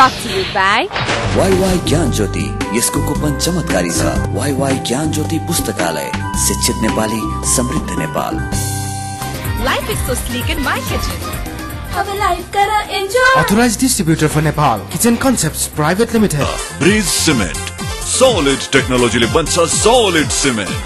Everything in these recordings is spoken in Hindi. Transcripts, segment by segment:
brought to you by WaiWai ज्ञान ज्योति, यसको कुपन चमत्कारी छ। वाईवाई ज्ञान ज्योति पुस्तकालय, शिक्षित नेपाली, समृद्ध Nepal. Life is so sleek in my kitchen. Have a life, gotta enjoy. Authorized distributor for Nepal, Kitchen Concepts Private Limited. Breeze Cement, solid technology ले बन्छ solid cement.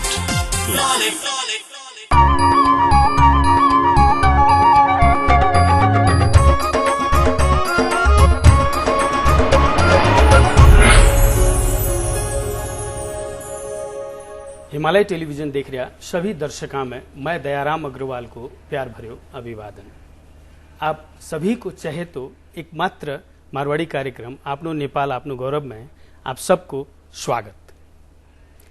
हिमालय टेलीविजन देख रहा सभी दर्शकों में मैं दयाराम अग्रवाल को प्यार भर्यो अभिवादन। आप सभी को चाहे तो एक मात्र मारवाड़ी कार्यक्रम आपनो नेपाल आपनो गौरव में आप सबको स्वागत।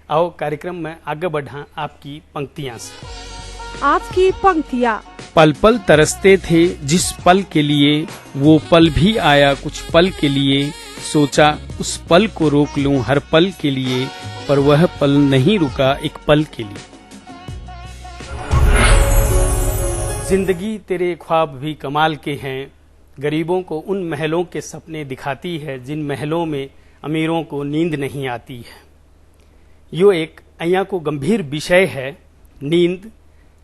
आओ कार्यक्रम में आगे बढ़ा आपकी पंक्तियां से। आपकी पंक्तियां। पल पल तरसते थे जिस पल के लिए, वो पल भी आया कुछ पल के लिए, सोचा उस पल को रोक लूं हर पल के लिए, पर वह पल नहीं रुका एक पल के लिए। जिंदगी तेरे ख्वाब भी कमाल के हैं, गरीबों को उन महलों के सपने दिखाती है जिन महलों में अमीरों को नींद नहीं आती है। यो एक અહીંયા को गंभीर विषय है, नींद,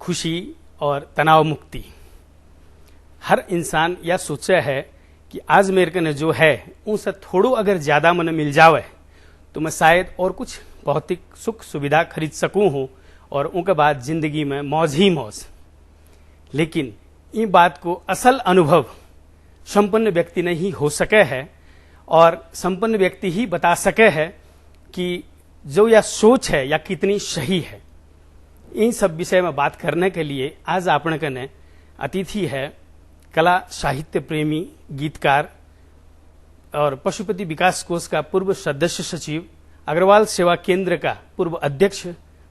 खुशी और तनाव मुक्ति। हर इंसान यह सोचा है कि आज मेरे कने जो है उनसे थोड़ो अगर ज्यादा मन मिल जावे तो मैं शायद और कुछ भौतिक सुख सुविधा खरीद सकूं हूं और उनके बाद जिंदगी में मौज ही मौज। लेकिन ये बात को असल अनुभव संपन्न व्यक्ति नहीं हो सके है और संपन्न व्यक्ति ही बता सके है कि जो यह सोच है या कितनी सही है। इन सब विषय में बात करने के लिए आज आपने कने अतिथि है कला साहित्य प्रेमी गीतकार और पशुपति विकास कोष का पूर्व सदस्य सचिव, अग्रवाल सेवा केंद्र का पूर्व अध्यक्ष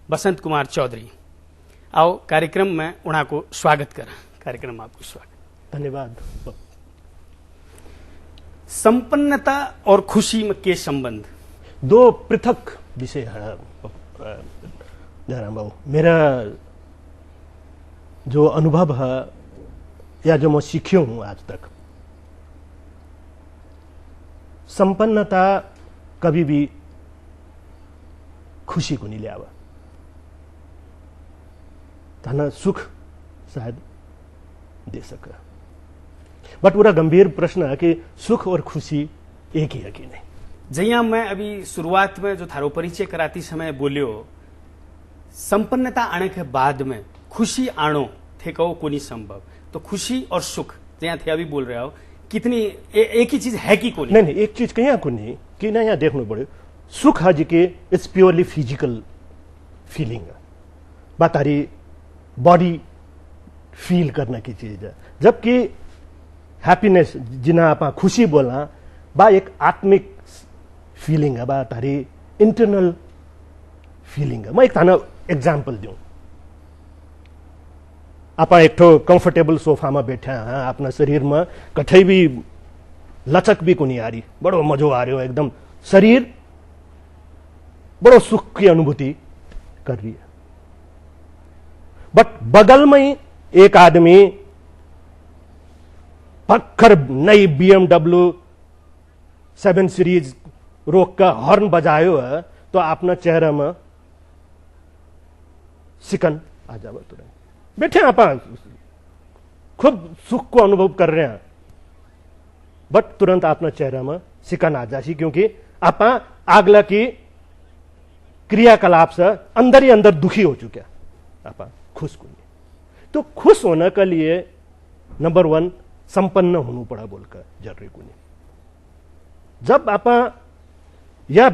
बसंत कुमार चौधरी। आओ कार्यक्रम में उन्हें को स्वागत करें। कार्यक्रम में आपको स्वागत। धन्यवाद। संपन्नता और खुशी में के संबंध दो पृथक विषय है जयराम बाबू। मेरा जो अनुभव है या जो मैं सीखियो हूं आज तक, संपन्नता कभी भी खुशी को नहीं ले आवा, धन सुख शायद दे सका। बट पूरा गंभीर प्रश्न है कि सुख और खुशी एक ही है कि नहीं। जैया मैं अभी शुरुआत में जो थारो परिचय कराती समय बोलियो, संपन्नता आने के बाद में खुशी आनो थे कहो को नहीं संभव, तो खुशी और सुख जैया थे अभी बोल रहे हो कितनी एक ही चीज है कि को नहीं? नहीं, एक चीज कहीं को नहीं कि ना यहाँ देखना पड़े। सुख है जी के इट्स प्योरली फिजिकल फीलिंग है, बात तारी बॉडी फील करने की चीज है। जबकि हैप्पीनेस जिना आप खुशी बोलना बा एक आत्मिक फीलिंग है, बा तारी इंटरनल फीलिंग है। मैं एक थाना एग्जाम्पल दूं। आप एक ठो कंफर्टेबल सोफा में बैठे हैं, अपना शरीर में कठई भी लचक भी को नहीं आ रही, बड़ो मजो आ रही हो, एकदम शरीर बड़ो सुख की अनुभूति कर रही है। बट बगल में ही एक आदमी पक्खर नई BMW 7 सीरीज रोक कर हॉर्न बजायो है तो अपना चेहरा में सिकन आ जावे तुरंत। बैठे आप खूब सुख को अनुभव कर रहे हैं, बट तुरंत अपना चेहरा में सिकन आ जासी, क्योंकि आप आगला की क्रियाकलाप से अंदर ही अंदर दुखी हो चुके, आप खुश को नहीं। तो खुश होने के लिए नंबर 1 संपन्न होना पड़ा बोलकर जरूरी को नहीं। जब आप या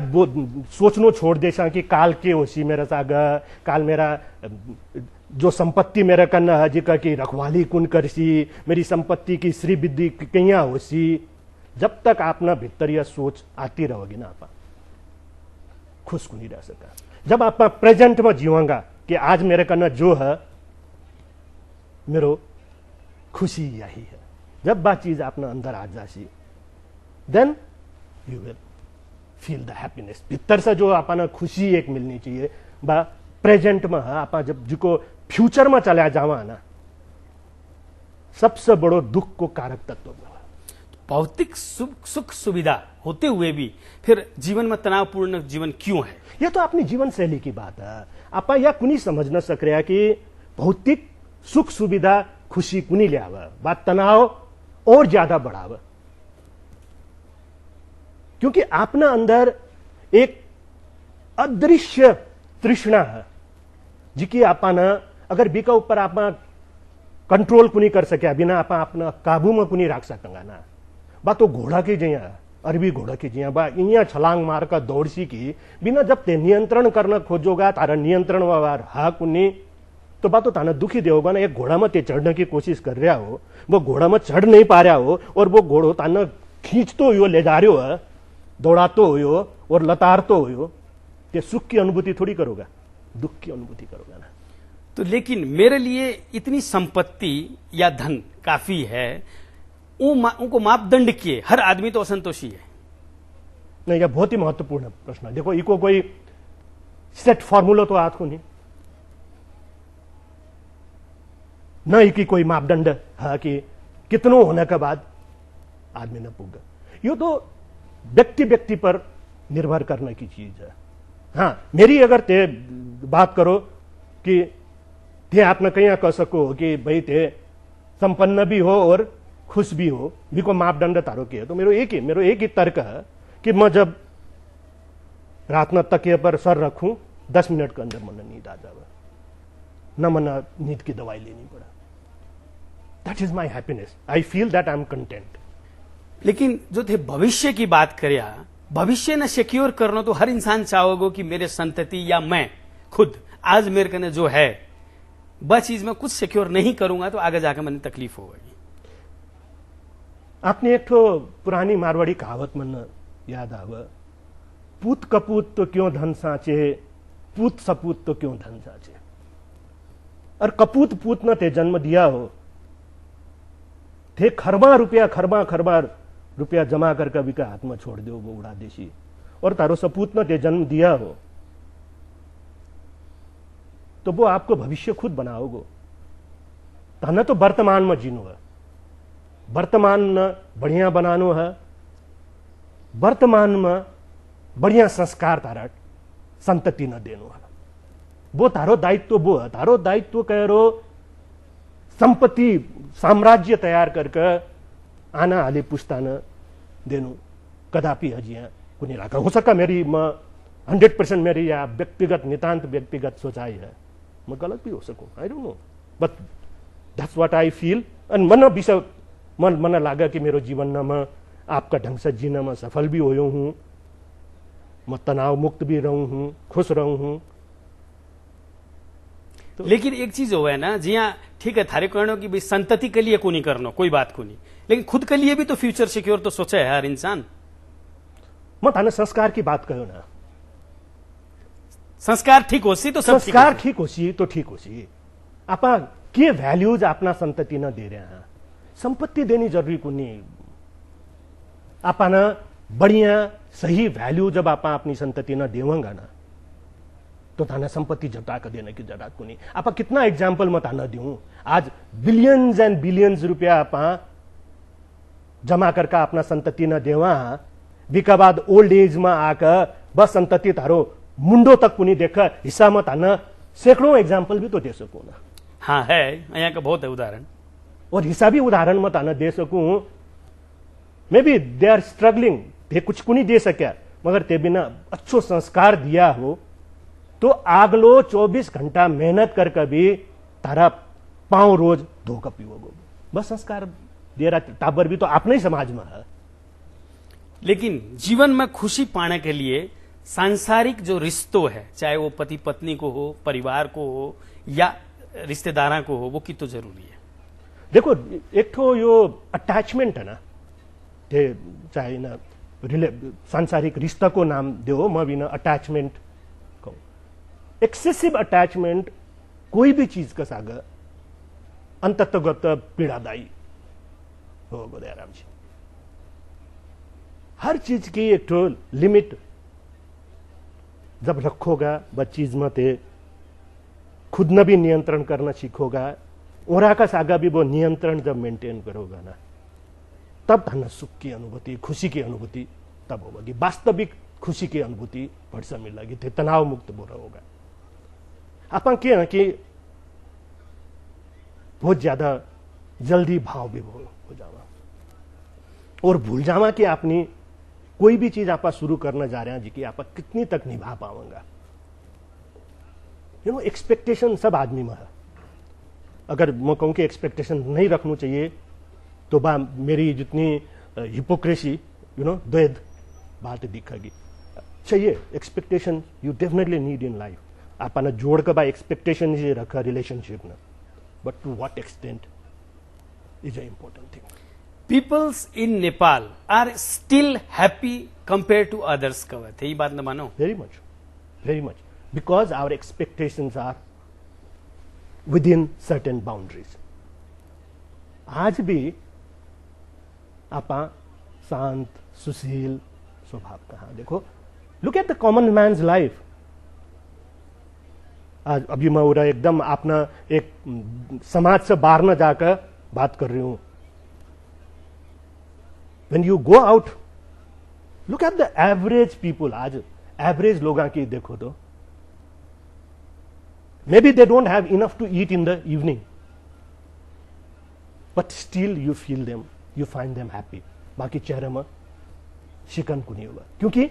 सोचनो छोड़ दे कि काल के होसी मेरा सागा, काल मेरा जो संपत्ति मेरा करना है जी का की रखवाली कुन करसी, मेरी संपत्ति की श्री विद्धि कहिया होसी, जब तक आप ना भीतर यह सोच आती रहोगी ना आप खुश को नहीं रह सका। जब आप प्रेजेंट में जीवांगा कि आज मेरे करना जो है मेरो खुशी यही है, जब बात चीज अपना अंदर आ जासी then you will feel the happiness. भीतर से जो अपना खुशी एक मिलनी चाहिए बा प्रेजेंट में है। आप जब जिको फ्यूचर में चला जावा ना, सबसे बड़ो दुख को कारक तत्व भौतिक सुख सुविधा होते हुए भी फिर जीवन में तनावपूर्ण जीवन क्यों है? ये तो अपनी जीवन शैली की बात है। आप या कुनी समझ न सक रहा कि भौतिक सुख सुविधा खुशी कुनी ले आवा, बात तनाव और ज्यादा बढ़ावा, क्योंकि अपना अंदर एक अदृश्य तृष्णा है जिकी आपन अगर बीका ऊपर आप कंट्रोल कुनी कर सके, बिना आप अपना काबू में कुनी रख सकंगा ना। बा तो घोड़ा की जिया, अरबी घोड़ा की जिया, बा इया छलांग मार का दौड़सी की बिना जब ते नियंत्रण करना खोजोगा, तारा नियंत्रण वार हा कुनी तो बा तो ताना दुखी देगा ना। एक घोड़ा में ते चढ़ने की कोशिश कर रहा हो, वो घोड़ा में चढ़ नहीं पा रहा हो और वो घोड़ो ताना खींचतो हो, ले जा रहे हो, दौड़ातो हो और लतारतो हो, ते सुख की अनुभूति थोड़ी करोगा, दुख की अनुभूति करोगा ना। तो लेकिन मेरे लिए इतनी संपत्ति या धन काफी है, उनको मापदंड किए हर आदमी तो असंतोषी है। नहीं, यह बहुत ही महत्वपूर्ण प्रश्न है। देखो, इको कोई सेट फॉर्मूला तो आज को नहीं, न इकी कोई मापदंड है कि कितनों होने के बाद आदमी न पुग। यो तो व्यक्ति व्यक्ति पर निर्भर करने की चीज है। हाँ, मेरी अगर ते बात करो कि ते आप न कहीं कह सको कि भाई ते संपन्न भी हो और खुश भी हो, भी को मापदंड तारो के, तो मेरे एक ही तर्क है कि मैं जब रात में तकिए पर सर रखूं 10 मिनट के अंदर मन नींद आ जावे, न मन नींद की दवाई लेनी पड़ा। That is my happiness, I feel that I am content. लेकिन जो थे भविष्य की बात करिया, भविष्य न सिक्योर करना तो हर इंसान चाहोगे कि मेरे संतति या मैं खुद आज मेरे कने जो है बस चीज में कुछ सिक्योर नहीं करूंगा तो आगे जाकर मैंने तकलीफ होगी। आपने एक तो पुरानी मारवाड़ी कहावत मन याद आवे, पूत कपूत तो क्यों धन साचे, पूत सपूत तो क्यों धन साचे। और कपूत पूत न ते जन्म दिया हो, थे खरबा रुपया जमा कर कभी का हाथ में छोड़ दो, वो उड़ा देशी। और तारो सपूत न ते जन्म दिया हो तो वो आपको भविष्य खुद बनाओगे। ताना तो वर्तमान में जीनो है, वर्तमान न बढ़िया बनानो है, वर्तमान में बढ़िया संस्कार तारा संतति न देनो है। वो तारो दायित्व वो है। तारो दायित्व कह रो संपत्ति साम्राज्य तैयार करके आना हाली पुस्ता न देनु कदापि हजिया कुनी लाका हो सका। मेरी 100% मेरी या व्यक्तिगत नितांत व्यक्तिगत सोचाई है, मैं गलत भी हो सकूं, I don't know, but that's what I feel. And मन लगा कि मेरो जीवन में आपका ढंग से जीने में सफल भी होयो हूं, मैं तनाव मुक्त भी रहूं हूं, खुश रहूं हूं। तो लेकिन एक चीज हो है ना, जिया ठीक है थारे कहनो कि भाई संतति के लिए को नहीं करना, कोई बात को नहीं, लेकिन खुद के लिए भी तो फ्यूचर सिक्योर तो सोचा है हर इंसान। मैं थाने संस्कार की बात कहो ना, संस्कार ठीक होसी तो सब संस्कार ठीक होसी तो ठीक होसी। आपा के वैल्यूज अपना संतति न दे रहे हैं, संपत्ति देनी जरूरी को नहीं। आपा ना बढ़िया सही वैल्यू जब आप अपनी संतति न देवंगा ना तो थाना संपत्ति जटा कर देने की जरूरत को नहीं। आप कितना एग्जाम्पल मैं ताना दूं, आज बिलियंस एंड बिलियंस रुपया आप जमा करके अपना संतति न देवा, बिका बाद ओल्ड एज में आकर बस संतति तारो मुंडो तक को नहीं देखा हिस्सा में ताना सैकड़ों एग्जाम्पल भी तो दे सकूं ना। हाँ है, यहाँ का बहुत है उदाहरण, और हिस्सा भी उदाहरण में ताना दे सकूं। Maybe they are struggling, ते कुछ को नहीं दे सके, मगर ते बिना अच्छो संस्कार दिया हो तो आगलो 24 घंटा मेहनत करके भी तारा पांव रोज धोकर पीवोगे। बस संस्कार दे रहा टाबर भी तो अपने ही समाज में है। लेकिन जीवन में खुशी पाने के लिए सांसारिक जो रिश्तों है, चाहे वो पति पत्नी को हो, परिवार को हो या रिश्तेदारों को हो, वो कितो जरूरी है। देखो, एक तो यो अटैचमेंट है ना, चाहे ना सांसारिक रिश्ता को नाम दो, मैं भी ना अटैचमेंट कहूं। एक्सेसिव अटैचमेंट कोई भी चीज का सागर अंततगत पीड़ादायी हो दयाराम जी। हर चीज की एक तो लिमिट जब रखोगा, बस चीज में ते खुद न भी नियंत्रण करना सीखोगा, और का सागा भी वो नियंत्रण जब मेंटेन करोगा ना तब धन सुख की अनुभूति, खुशी की अनुभूति तब होगी, वास्तविक खुशी की अनुभूति भटसा मिलेगी, थे तनाव मुक्त बोरा होगा। आप क्या कि बहुत ज्यादा जल्दी भाव विभोर हो जावा और भूल जावा कि आपने कोई भी चीज आप शुरू करना जा रहे हैं जी कि आप कितनी तक निभा पाऊंगा। यू नो, एक्सपेक्टेशन सब आदमी में है। अगर मैं कहूं कि एक्सपेक्टेशन नहीं रखना चाहिए तो बा मेरी जितनी हिपोक्रेसी यू नो द्वैध बात दिखेगी। चाहिए expectation, you definitely need in life. आपने जोड़ के बा एक्सपेक्टेशन ही रखा रिलेशनशिप में, but to what extent is a important thing. Peoples in Nepal are still happy compare to others कवत है, ये बात न मानो? Very much, because our expectations are within certain boundaries. आज भी आप शांत सुशील स्वभाव कहा देखो, look at the common man's life. आज अभी मैं उरा एकदम अपना एक समाज से बाहर न जाकर बात कर रही हूं। When you go out, look at the average people. आज एवरेज लोगों की देखो तो maybe they don't have enough to eat in the evening, but still you feel them, you find them happy. बाकी चेहरे में शिकन को नहीं होगा, क्योंकि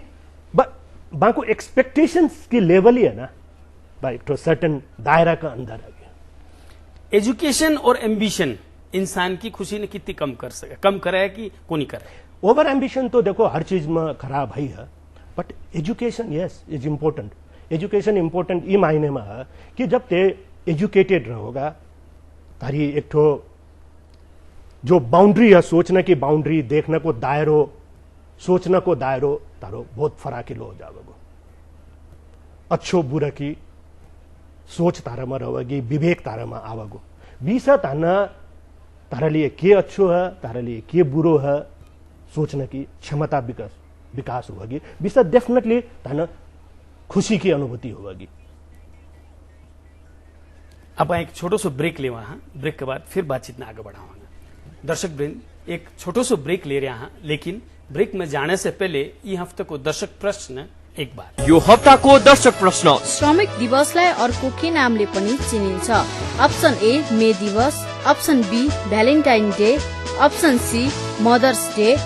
बाको एक्सपेक्टेशंस की लेवल ही है ना भाई, तो सर्टेन दायरा का अंदर है। एजुकेशन और एम्बिशन इंसान की खुशी ने कितनी कम करा है कि को नहीं करा है? ओवर एम्बिशन तो देखो हर चीज में खराब है, but education yes is important. Education important ई मायने में है कि जब ते एजुकेटेड रहोगा, तारी एक तो जो बाउंड्री है, सोचने की बाउंड्री, देखने को दायरो, सोचने को दायरो तारो बहुत फराकिलो हो जाएगा। अच्छो बुरा की सोच तारा में रहेगी, विवेक तारा में आवेगो। बीसा ताना तारा लिए के अच्छो है, तारा लिए के बुरो है, सोचने की क्षमता विकास होगी। बीसा डेफिनेटली ताना खुशी की अनुभूति होगी। अब एक छोटो सो ब्रेक ले वहां, ब्रेक के बाद फिर बातचीत में आगे बढ़ाऊंगा। दर्शक वृंद, एक छोटो सो ब्रेक ले रहे हैं, लेकिन ब्रेक में जाने से पहले ये हफ्ते को दर्शक प्रश्न एक बार। यो हप्ताको दर्शक प्रश्न। श्रमिक दिवसलाई अर्को के नामले पनि चिनिन्छ? अप्सन ए मे दिवस, option B Valentine Day, option C Mother's Day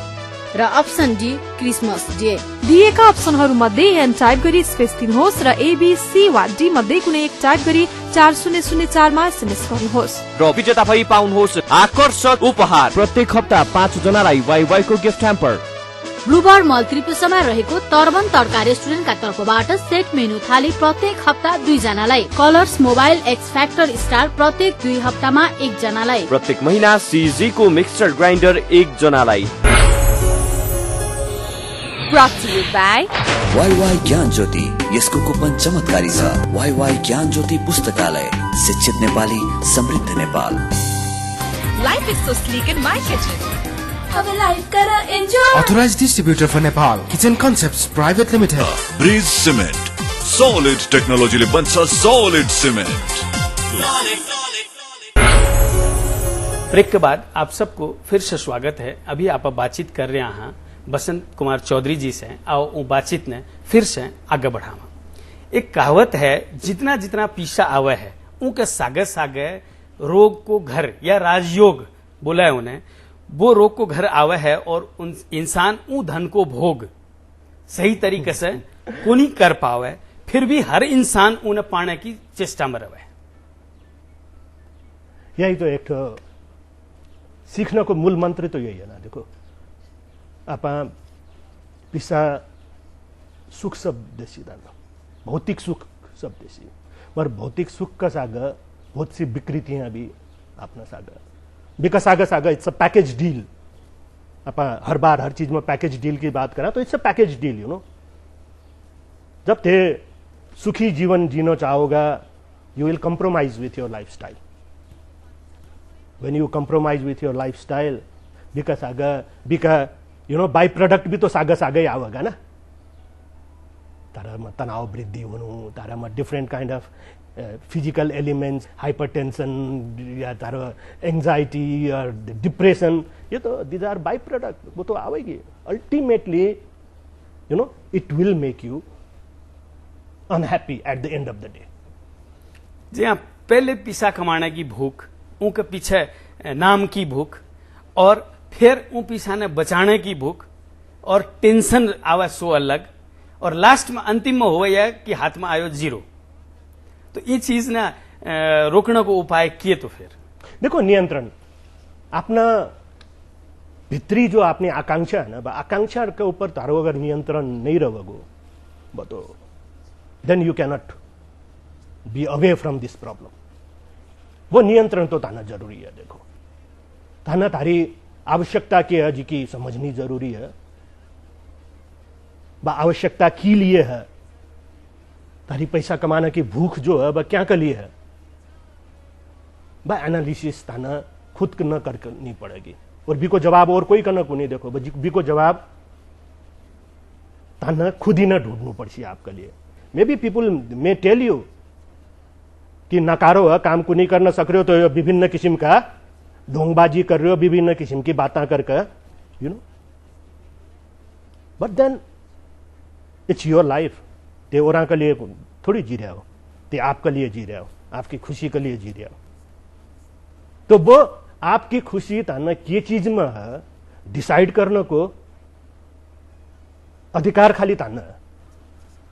र अप्सन डी क्रिसमस डे। दिएका अप्सनहरू मध्ये एन टाइप गरी स्पेस दिनुहोस् र एबीसी वा डी मध्ये कुनै एक टाइप गरी 4004 मा एसएमएस गर्नुहोस् र विजेता भई पाउनुहोस् आकर्षक उपहार। प्रत्येक हप्ता 5 जनालाई वाइवाई को गिफ्ट ह्याम्पर। ब्लूबर्ड मल त्रिपुरामा रहेको तर्बन तड्का रेस्टुरेन्टका तर्फबाट सेट मेनु थाली प्रत्येक हप्ता 2 जनालाई। Colours mobile x factor star प्रत्येक 2 हप्तामा 1 जनालाई। प्रत्येक महिना सीजी को मिक्सचर ग्राइन्डर 1 जनालाई। brought to you by WaiWai ज्ञान ज्योति, यसको कुपन चमत्कारी छ। वाईवाई ज्ञान ज्योति पुस्तकालय, शिक्षित नेपाली, समृद्ध Nepal. Life is so sleek in my kitchen. अब लाइफ करा enjoy. Authorized distributor for Nepal, Kitchen Concepts Private Limited. Bridge Cement, solid टेक्नोलॉजीले बन्छ सॉलिड सिमेन्ट। ब्रेक के बाद आप सबको फिर से स्वागत है। अभी आप बातचीत कर रहे हैं बसंत कुमार चौधरी जी से, आओ वो बातचीत ने फिर से आगे बढ़ावा। एक कहावत है, जितना जितना पीछा आवे है उनके सागे सागे रोग को घर या राजयोग बोला है उन्हें, वो रोग को घर आवे है और उन इंसान ऊ धन को भोग सही तरीके से को नहीं कर पावे, फिर भी हर इंसान उन्हें पाने की चेष्टा में रहे। यही तो एक सीखने को मूल मंत्र तो यही है ना। देखो आप पिसा सुख सब देसी दाना, भौतिक सुख सब देसी, पर भौतिक सुख का सागा बहुत सी विकृतियां भी अपना saga because saga it's a package deal. आप हर बार हर चीज में पैकेज डील की बात करा तो it's a package deal, you know. जब ते सुखी जीवन जीना चाहोगा, you will compromise with your lifestyle. When you compromise with your lifestyle, बिका यू नो बाई प्रोडक्ट भी तो सागा ही आवेगा ना। तारामा तनाव वृद्धि हुनु, तारामा different kind of physical elements, hypertension या तारो एंजाइटी या डिप्रेशन, ये तो दिज आर बाई प्रोडक्ट, वो तो आएगी ultimately, you know, it will make you unhappy at the end of the day. जी हाँ, पहले पैसा कमाने की भूख, उनके पीछे नाम की भूख, और फिर उन पैसा ने बचाने की भूख, और टेंशन आवा सो अलग, और लास्ट में अंतिम में हो यह कि हाथ में आयो जीरो। तो ये चीज ना रोकने को उपाय किए तो फिर देखो, नियंत्रण अपना भित्री जो आपने आकांक्षा है ना, आकांक्षा के ऊपर तारो अगर नियंत्रण नहीं रहोगे तो then you cannot be away from this problem. वो नियंत्रण तो ताना जरूरी है। देखो, ताना तारी आवश्यकता के है जी की समझनी जरूरी है, आवश्यकता के लिए है। तारी पैसा कमाने की भूख जो है वह क्या के लिए है, वह एनालिसिस ताना खुद न करनी पड़ेगी, और भी को जवाब और कोई करना को नहीं। देखो, भी को जवाब ताना खुद ही न ढूंढना पड़सी आपके लिए। Maybe people may tell you कि नकारो है, काम को नहीं करना सक रहे हो तो विभिन्न किस्म का ढोंगबाजी कर रहे हो, विभिन्न किस्म की बातें करके, you know, but then it's your life. ते और के लिए थोड़ी जी रहे हो, ते आपके लिए जी रहे हो, आपकी खुशी के लिए जी रहे हो। तो वो आपकी खुशी ताना के चीज में है डिसाइड करने को अधिकार खाली ताना है,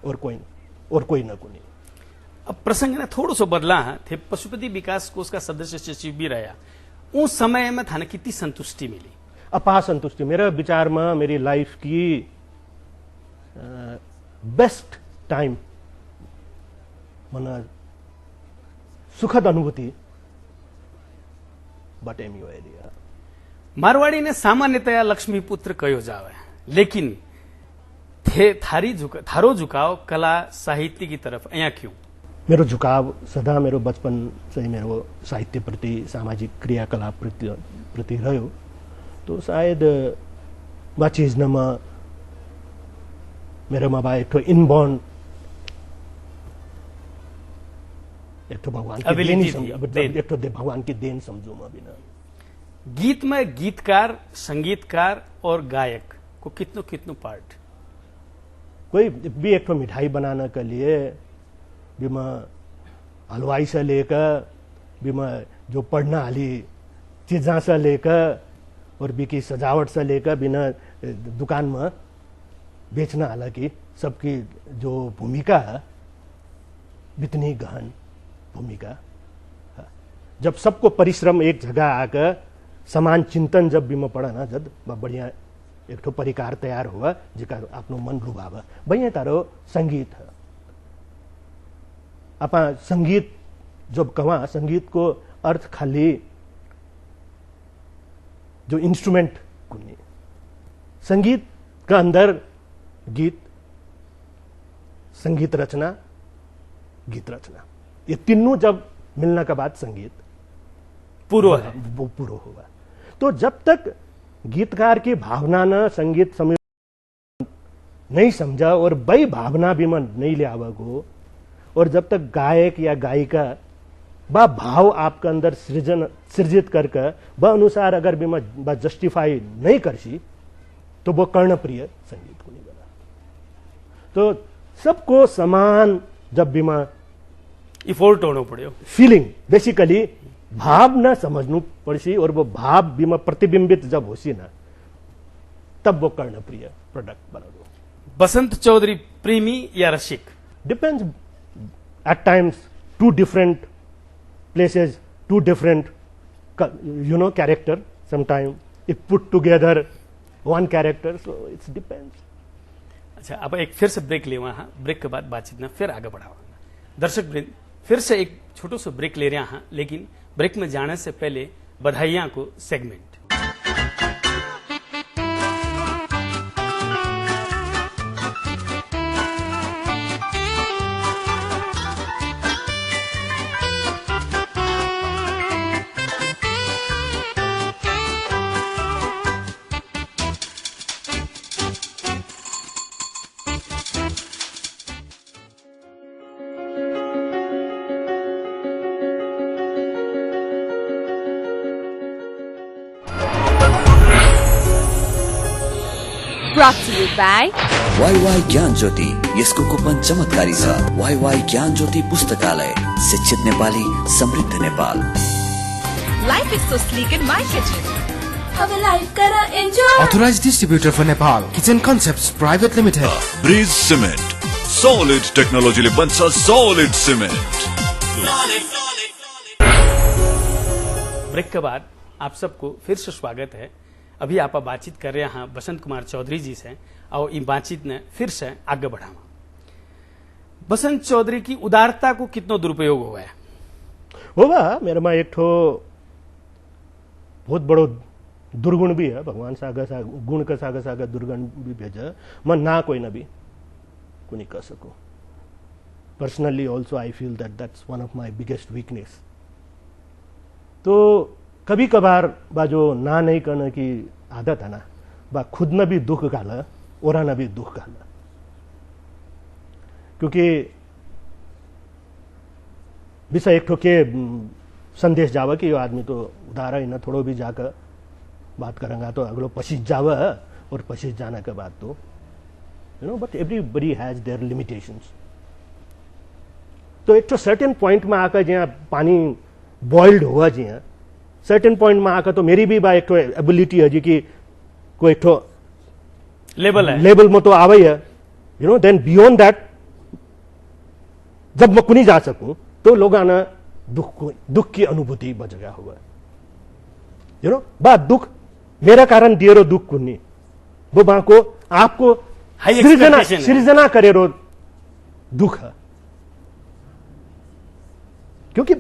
और कोई ना कोई। अब प्रसंग ना थोड़ा सा बदला है, थे पशुपति विकास कोष का सदस्य सचिव भी रहा। उस समय में थाने कितनी संतुष्टि मिली? अपार संतुष्टि। मेरे विचार में मेरी लाइफ की बेस्ट टाइम, मन सुखद अनुभूति बट एमयू एरिया। मारवाड़ी ने सामान्यतया लक्ष्मीपुत्र कहो जावे, लेकिन थारो झुकाव कला साहित्य की तरफ अया क्यों? मेरो झुकाव सदा मेरो बचपन से मेरो साहित्य प्रति, सामाजिक क्रियाकलाप प्रति रह्यो। तो शायद वह चीज न मेरे में एक तो इनबॉर्न, एक तो भगवान की देन ही समझो, एक तो भगवान की देन समझू मैं भी ना। गीत में गीतकार, संगीतकार और गायक को कितनो कितनो पार्ट? कोई भी एक तो मिठाई बनाने के लिए भी मैं हलवाई से लेकर, भी मैं जो पढ़ना वाली चीजा से लेकर, और भी की सजावट से लेकर, बिना दुकान में बेचना, हालांकि सबकी जो भूमिका है इतनी गहन भूमिका है। जब सबको परिश्रम एक जगह आकर समान चिंतन जब भी मैं पढ़ा ना, जब बढ़िया एक तो परिकार तैयार हुआ जिका अपनो मन लुभावा, बढ़िया तारो संगीत है। अपा संगीत जब कहा, संगीत को अर्थ खाली जो इंस्ट्रूमेंट को नहीं, संगीत का अंदर गीत, संगीत रचना, गीत रचना, ये तीनों जब मिलने के बाद संगीत पूरा है, वो पूरा हुआ। तो जब तक गीतकार की भावना न संगीत नहीं समझा और वही भावना भी मन नहीं ले आवगो, और जब तक गायक या गायिका वह भाव आपके अंदर सृजित करके वह अनुसार अगर भी मैं जस्टिफाई नहीं करसी, तो वो कर्णप्रिय संगीत को नहीं बना। तो सबको समान जब भी मैं इफोर्ट होना पड़े, फीलिंग बेसिकली भाव न समझनु पड़सी, और वो भाव भी में प्रतिबिंबित जब होसी ना, तब वो कर्णप्रिय प्रोडक्ट बना दो। बसंत चौधरी प्रेमी या रसिक? Depends, at times to different places, two different, you know, character. Sometimes if put together one character, so it depends. अच्छा, अब एक फिर से ब्रेक ले, वहां ब्रेक के बाद बातचीत ना फिर आगे बढ़ावा। दर्शक वृंद, फिर से एक छोटो सा ब्रेक ले रहे हैं, लेकिन ब्रेक में जाने से पहले बधाइयां को segment. Brought to you by WaiWai ज्ञान ज्योति यसको कुपन चमत्कारी छ। वाईवाई ज्ञान ज्योति पुस्तकालय, शिक्षित नेपाली, समृद्ध Nepal. Life is so sleek in my kitchen. अब लाइफ करा enjoy. Authorized distributor for Nepal, Kitchen Concepts Private Limited. Bridge Cement solid टेक्नोलॉजीले बन्छ सॉलिड सिमेन्ट। ब्रेक के बाद आप सबको फिर से स्वागत है। अभी आप बातचीत कर रहे हैं बसंत कुमार चौधरी जी से और इन बातचीत ने फिर से आगे बढ़ावा। बसंत चौधरी की उदारता को कितना दुरुपयोग हुआ है? होगा मेरे में एक ठो बहुत बड़ो दुर्गुण भी है। भगवान सागा गुण का सागा दुर्गुण भी भेजा मैं ना कोई ना भी कुछ कर सकूं। Personally also I feel that's one of my biggest weakness. तो कभी कभार बा जो ना नहीं करने की आदत है ना, बा खुद में भी दुख गाला और ना भी दुख गाला। क्योंकि विषय एक ठो के संदेश जावा कि यो आदमी तो उदार है ना, थोड़ो भी जाकर बात करेंगे तो अगलो पसीज जावा है, और पसीज जाने के बाद तो but everybody has their limitations. तो एक तो सर्टेन पॉइंट में आकर जहाँ पानी बॉइल्ड हुआ जी सर्टेन पॉइंट में आकर तो मेरी भी बा एक तो एबिलिटी है जी कि कोई एक तो लेवल में तो आवे है देन बियॉन्ड दैट जब मैं कुनी जा सकूं तो लोग आना दुख की अनुभूति बच गया हुआ बा दुख मेरा कारण दिए रो दुख कुन्नी वो बा को आपको सृजना करे रो दुख है। क्योंकि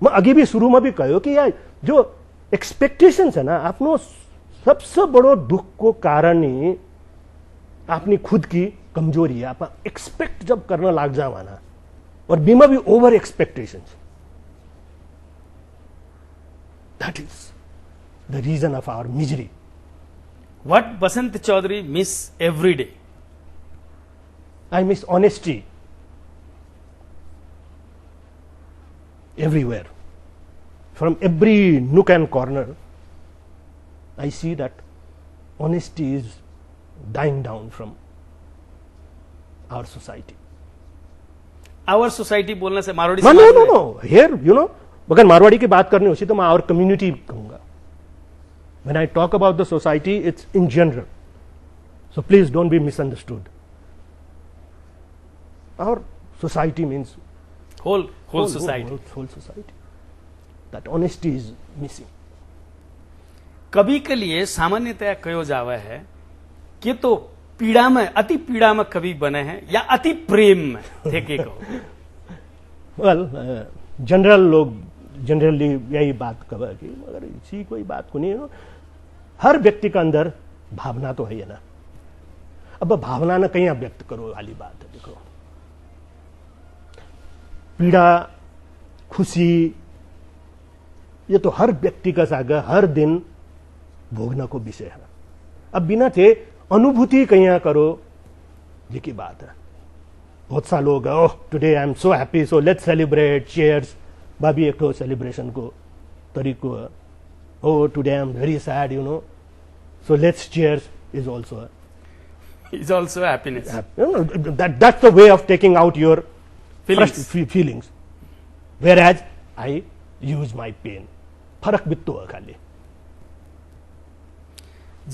मैं अभी भी शुरू में भी कहो कि यार जो एक्सपेक्टेशंस है ना, आपनो सबसे बड़ो दुख को कारण ही अपनी खुद की कमजोरी है। आप एक्सपेक्ट जब करना लाग जावाना और बीमा भी over expectations, that is the reason of our misery. What Basant Chaudhary miss every day? I miss honesty everywhere. From every nook and corner, I see that honesty is dying down from our society. Our society बोलने से मारवाड़ी No. Here, अगर मारवाड़ी की बात करनी होती तो मैं our community कहूंगा। When I talk about the society, it's in general. So please don't be misunderstood. Our society means whole society. Whole society. That honesty is missing. कभी के लिए सामान्यतया कहो जावा है कि तो पीड़ा में अति पीड़ा में कभी बने हैं या अति प्रेम में थे के कहो। Well, जनरली यही बात कहा कि अगर इसी कोई बात को नहीं हर व्यक्ति का अंदर भावना तो है ना। अब भावना ना कहीं व्यक्त करो वाली बात है। देखो पीड़ा खुशी ये तो हर व्यक्ति का सागा हर दिन भोगना को विषय है। अब बिना थे अनुभूति कहीं करो ये की बात है। बहुत सा लोग oh today I am so happy so let's celebrate cheers बाबी एक तो सेलिब्रेशन को तरीको oh today I am very sad so let's cheers is also happiness. That's the way of taking out your feelings, whereas I use my pain. फर्क भी तो है खाली।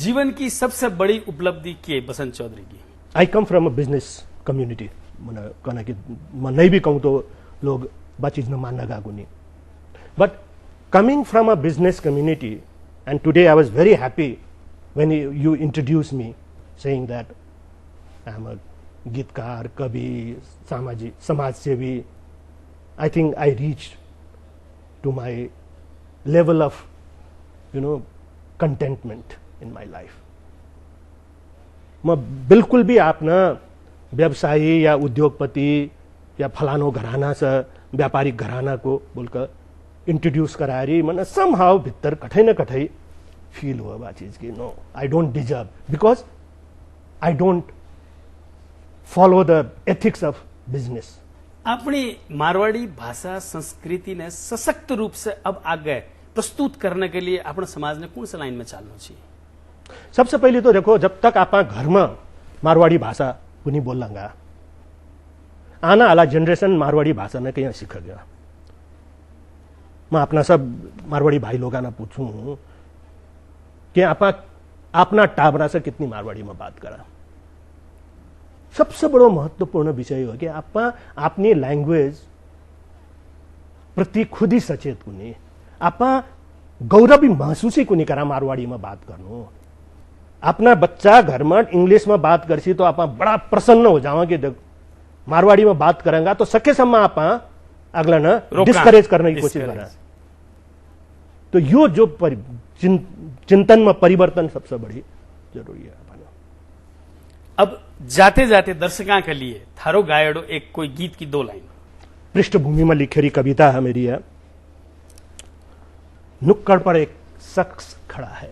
जीवन की सबसे बड़ी उपलब्धि के बसंत चौधरी की? I come from a business community. मैंने कहना कि मैं नहीं भी कहूं तो लोग बातचीत में मानना गा गुनी। But coming from a business community, and today I was very happy when you introduced me, saying that I am a गीतकार कवि समाज सेवी। I think I reach to my level of contentment in my life. मैं बिल्कुल भी आप ना व्यवसायी या उद्योगपति या फलानो घराना से व्यापारिक घराना को बोलकर इंट्रोड्यूस करा रही मैंने समहाउ भीतर कठै न कठै फील हुआ बा चीज की no I don't deserve because I don't follow the ethics of business. अपनी मारवाड़ी भाषा संस्कृति ने सशक्त रूप से अब आगे प्रस्तुत करने के लिए अपने समाज ने कौन सा लाइन में चलना चाहिए? सबसे पहले तो देखो, जब तक आप घर में मारवाड़ी भाषा कुनी बोलेंगा, आना वाला जनरेशन मारवाड़ी भाषा ने कहीं सीख गया। मैं अपना सब मारवाड़ी भाई लोगों ने पूछूं कि आप अपना टाबरा से कितनी मारवाड़ी में बात करा। सबसे बड़ा महत्वपूर्ण विषय हो कि आप अपनी लैंग्वेज प्रति खुद ही सचेत कुनी, आप गौरवी महसूस ही कुनी करा मारवाड़ी में बात करनो। अपना बच्चा घर में इंग्लिश में बात करसी तो आप बड़ा प्रसन्न हो जाओ कि मारवाड़ी में बात करेंगे तो सके सम्मा आप अगला न डिस्करेज करने की कोशिश करें। तो यो जो चिंतन में परिवर्तन सबसे बड़ी जरूरी है। अब जाते जाते दर्शकों के लिए थारो गायडो एक कोई गीत की 2 लाइन पृष्ठभूमि में लिखेरी कविता है मेरी है। नुक्कड़ पर एक शख्स खड़ा है,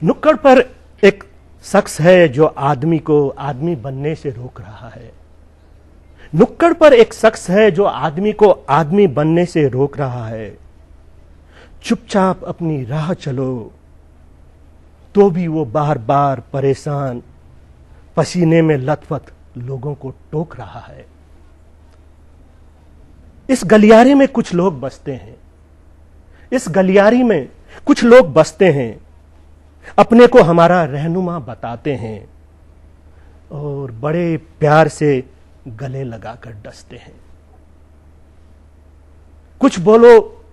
नुक्कड़ पर एक शख्स है जो आदमी को आदमी बनने से रोक रहा है। नुक्कड़ पर एक शख्स है जो आदमी को आदमी बनने से रोक रहा है। चुपचाप अपनी राह चलो तो भी वो बार बार परेशान पसीने में लथपथ लोगों को टोक रहा है। इस गलियारे में कुछ लोग बसते हैं, इस गलियारे में कुछ लोग बसते हैं, अपने को हमारा रहनुमा बताते हैं और बड़े प्यार से गले लगाकर डसते हैं। कुछ बोलो,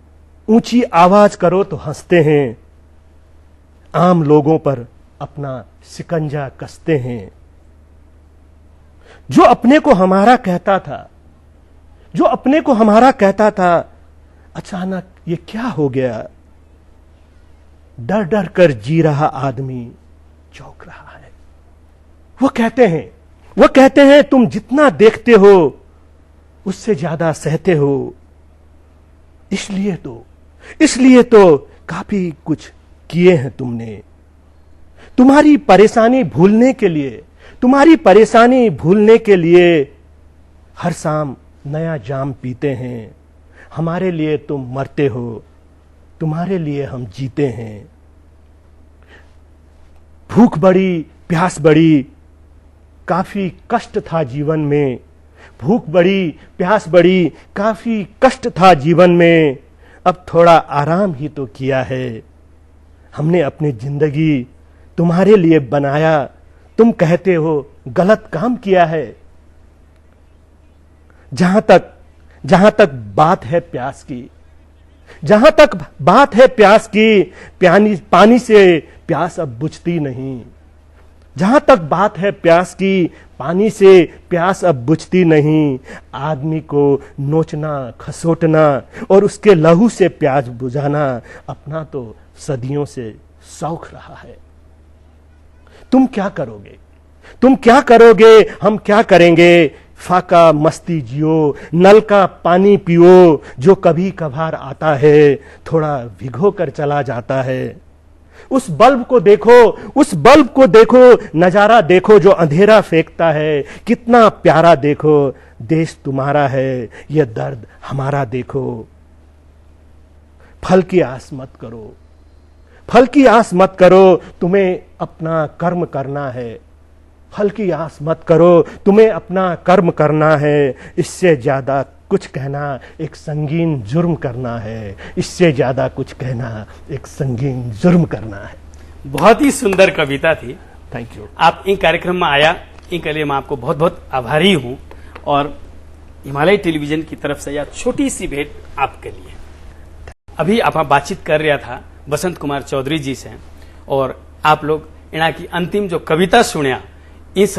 ऊंची आवाज करो तो हंसते हैं, आम लोगों पर अपना शिकंजा कसते हैं। जो अपने को हमारा कहता था, जो अपने को हमारा कहता था, अचानक ये क्या हो गया। डर डर कर जी रहा आदमी चौंक रहा है। वो कहते हैं तुम जितना देखते हो उससे ज्यादा सहते हो, इसलिए तो काफी कुछ किए हैं तुमने। तुम्हारी परेशानी भूलने के लिए हर शाम नया जाम पीते हैं। हमारे लिए तुम मरते हो, तुम्हारे लिए हम जीते हैं। भूख बड़ी, प्यास बड़ी, काफी कष्ट था जीवन में। भूख बड़ी, प्यास बड़ी, काफी कष्ट था जीवन में। अब थोड़ा आराम ही तो किया है। हमने अपनी जिंदगी तुम्हारे लिए बनाया, तुम कहते हो गलत काम किया है। जहां तक बात है प्यास की, जहां तक बात है प्यास की, पानी से प्यास अब बुझती नहीं। जहां तक बात है प्यास की, पानी से प्यास अब बुझती नहीं। आदमी को नोचना, खसोटना और उसके लहू से प्यास बुझाना अपना तो सदियों से शौक रहा है। तुम क्या करोगे, हम क्या करेंगे। फाका मस्ती जियो, नल का पानी पियो जो कभी कभार आता है, थोड़ा भिगो कर चला जाता है। उस बल्ब को देखो, नजारा देखो जो अंधेरा फेंकता है। कितना प्यारा देखो, देश तुम्हारा है, यह दर्द हमारा देखो। फल की आस मत करो, तुम्हें अपना कर्म करना है। फल की आस मत करो, तुम्हें अपना कर्म करना है। इससे ज्यादा कुछ कहना एक संगीन जुर्म करना है। इससे ज्यादा कुछ कहना एक संगीन जुर्म करना है। बहुत ही सुंदर कविता थी। Thank you. आप इन कार्यक्रम में आया, इनके लिए मैं आपको बहुत बहुत आभारी हूं। और हिमालय टेलीविजन की तरफ से यह छोटी सी भेंट आपके लिए। अभी आप बातचीत कर रहा था बसंत कुमार चौधरी जी से, और आप लोग इना की अंतिम जो कविता सुनिया, इस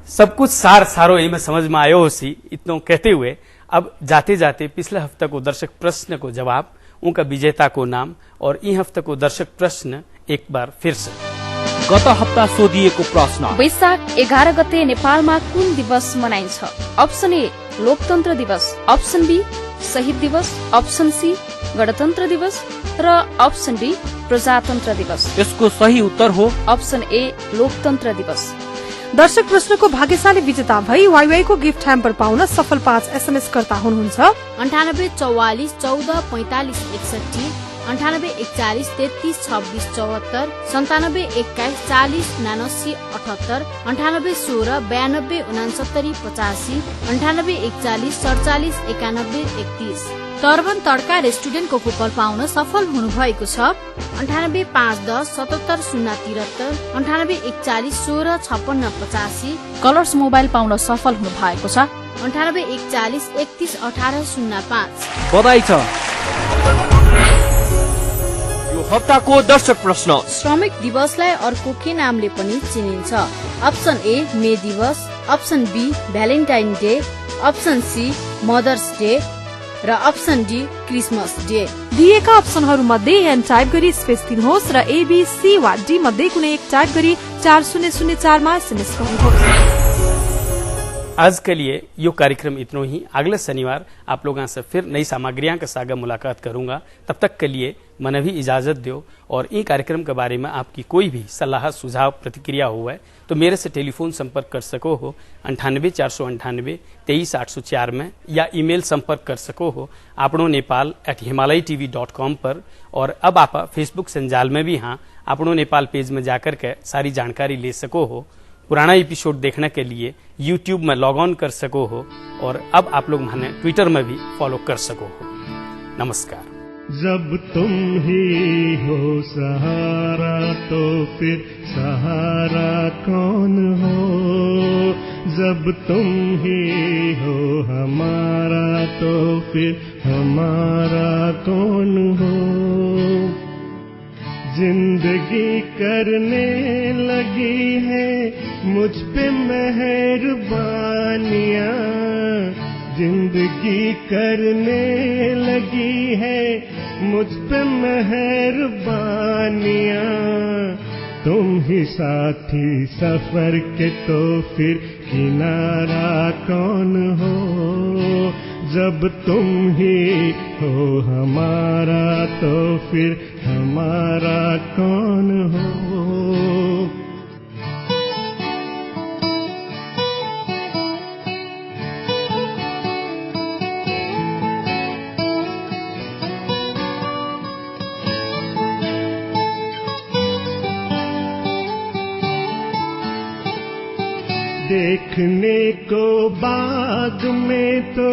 सब कुछ सारो में समझ में आयो सी। इतना कहते हुए अब जाते जाते पिछले हफ्ते को दर्शक प्रश्न को जवाब, उनका विजेता को नाम और इ हफ्ते को दर्शक प्रश्न एक बार फिर से। गत हप्ता सोधिएको प्रश्न, वैशाख 11 गते नेपालमा कुन दिवस मनाइन्छ? अप्सन ए लोकतन्त्र दिवस, अप्सन बी शहीद दिवस, अप्सन सी गणतन्त्र दिवस र अप्सन डी प्रजातन्त्र दिवस। यसको सही उत्तर हो अप्सन ए लोकतन्त्र दिवस। दर्शक प्रश्नको भाग्यशाली विजेता भई वाईवाई को गिफ्ट ह्याम्पर पाउन सफल 5 SMS कर्ता हुनुहुन्छ। 98 44 14 45 61 9841 33 26 74, 9721 40 79 78, 9816 92 69 85, 9841 47 91 31। टर्बन तड्का रेस्टुरेन्टको कुपन पाउन सफल हुनुभएको छ। 9851 77 073, 9841 16 56 85। कलर्स मोबाइल पाउन सफल हुनु भएको छ। 9841 31 18 05। बधाई छ। यो हप्ताको दर्शक प्रश्न, श्रमिक दिवसलाई अर्को के नामले पनि चिनिन्छ? अप्सन ए मे दिवस, option B Valentine Day, option C Mother's Day र अप्सन डी क्रिसमस डे। दिएका अप्सनहरू मध्ये एन टाइप गरी स्पेस दिनुहोस् र एबी सी वा डी मध्ये कुनै एक टाइप गरी 4004 मा एसएमएस गर्नुहोस्। आज के लिए यो कार्यक्रम इतना ही। अगले शनिवार आप लोगों से फिर नई सामग्रियां के साथ मुलाकात करूंगा। तब तक के लिए मैंने भी इजाजत दो। और इन कार्यक्रम के बारे में आपकी कोई भी सलाह सुझाव प्रतिक्रिया हुआ है तो मेरे से टेलीफोन संपर्क कर सको हो 98 498 23 804 में, या ईमेल संपर्क कर सको हो आपनो नेपाल@himalayatv.com पर। और अब आप फेसबुक संजाल में भी हाँ आपनो नेपाल पेज में जाकर के सारी जानकारी ले सको हो। पुराना एपिसोड देखने के लिए YouTube में लॉग ऑन कर सको हो। और अब आप लोग हमें ट्विटर में भी फॉलो कर सको हो। नमस्कार। जब तुम ही हो सहारा तो फिर सहारा कौन हो? जब तुम ही हो हमारा तो फिर हमारा कौन हो? जिंदगी करने लगी है मुझ पे मेहरबानियां, जिंदगी करने लगी है मुझ पे मेहरबानियां। तुम ही साथी सफर के तो फिर किनारा कौन हो? जब तुम ही हो हमारा तो फिर हमारा कौन हो? देखने को बाग में तो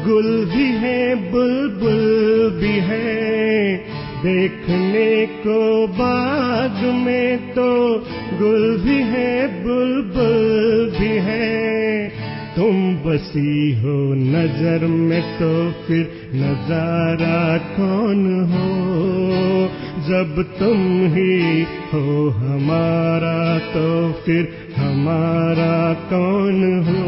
गुल भी है बुलबुल भी है। देखने को बाग में तो गुल भी है बुलबुल भी है। तुम बसी हो नजर में तो फिर नजारा कौन हो? जब तुम ही हो हमारा तो फिर हमारा कौन हो?